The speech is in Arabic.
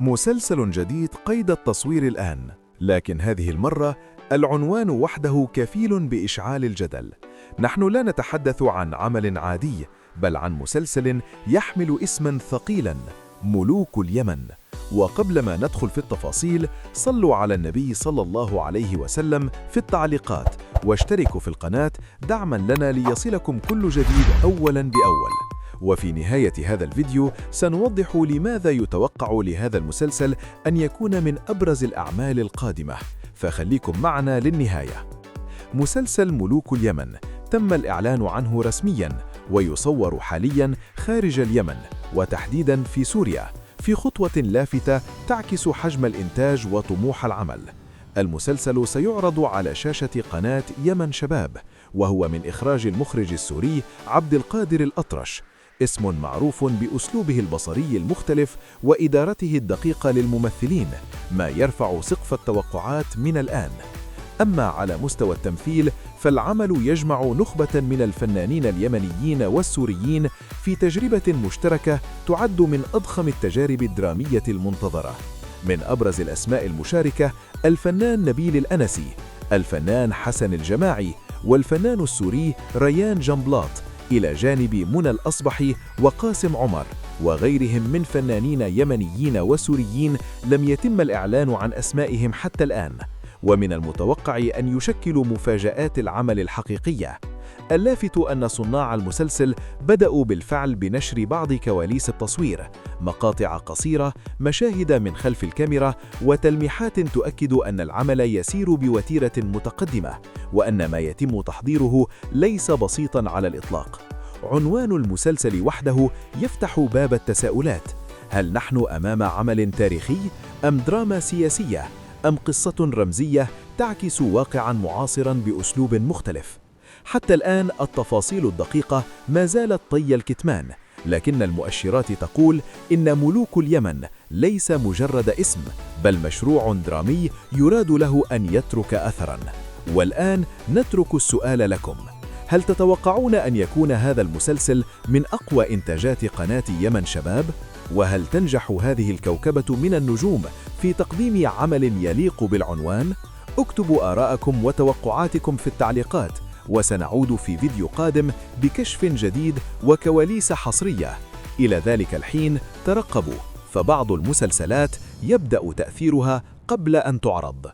مسلسل جديد قيد التصوير الآن، لكن هذه المرة العنوان وحده كفيل بإشعال الجدل. نحن لا نتحدث عن عمل عادي، بل عن مسلسل يحمل اسماً ثقيلاً: ملوك اليمن. وقبل ما ندخل في التفاصيل، صلوا على النبي صلى الله عليه وسلم في التعليقات، واشتركوا في القناة دعماً لنا ليصلكم كل جديد أولاً بأول. وفي نهاية هذا الفيديو سنوضح لماذا يتوقع لهذا المسلسل أن يكون من أبرز الأعمال القادمة، فخليكم معنا للنهاية. مسلسل ملوك اليمن تم الإعلان عنه رسمياً، ويصور حالياً خارج اليمن، وتحديداً في سوريا، في خطوة لافتة تعكس حجم الإنتاج وطموح العمل. المسلسل سيعرض على شاشة قناة يمن شباب، وهو من إخراج المخرج السوري عبد القادر الأطرش، اسم معروف بأسلوبه البصري المختلف وإدارته الدقيقة للممثلين، ما يرفع سقف التوقعات من الآن. أما على مستوى التمثيل، فالعمل يجمع نخبة من الفنانين اليمنيين والسوريين في تجربة مشتركة تعد من أضخم التجارب الدرامية المنتظرة. من أبرز الأسماء المشاركة الفنان نبيل الأنسي، الفنان حسن الجماعي، والفنان السوري ريان جنبلاط، إلى جانب منى الأصبحي وقاسم عمر، وغيرهم من فنانين يمنيين وسوريين لم يتم الإعلان عن أسمائهم حتى الآن. ومن المتوقع أن يشكلوا مفاجآت العمل الحقيقية. اللافت أن صناع المسلسل بدأوا بالفعل بنشر بعض كواليس التصوير، مقاطع قصيرة، مشاهد من خلف الكاميرا، وتلميحات تؤكد أن العمل يسير بوتيرة متقدمة، وأن ما يتم تحضيره ليس بسيطاً على الإطلاق. عنوان المسلسل وحده يفتح باب التساؤلات: هل نحن أمام عمل تاريخي، أم دراما سياسية، أم قصة رمزية تعكس واقعاً معاصراً بأسلوب مختلف؟ حتى الآن التفاصيل الدقيقة ما زالت طي الكتمان، لكن المؤشرات تقول إن ملوك اليمن ليس مجرد اسم، بل مشروع درامي يراد له أن يترك أثراً. والآن نترك السؤال لكم: هل تتوقعون أن يكون هذا المسلسل من أقوى إنتاجات قناة يمن شباب؟ وهل تنجح هذه الكوكبة من النجوم في تقديم عمل يليق بالعنوان؟ اكتبوا آراءكم وتوقعاتكم في التعليقات، وسنعود في فيديو قادم بكشف جديد وكواليس حصرية. إلى ذلك الحين ترقبوا، فبعض المسلسلات يبدأ تأثيرها قبل أن تعرض.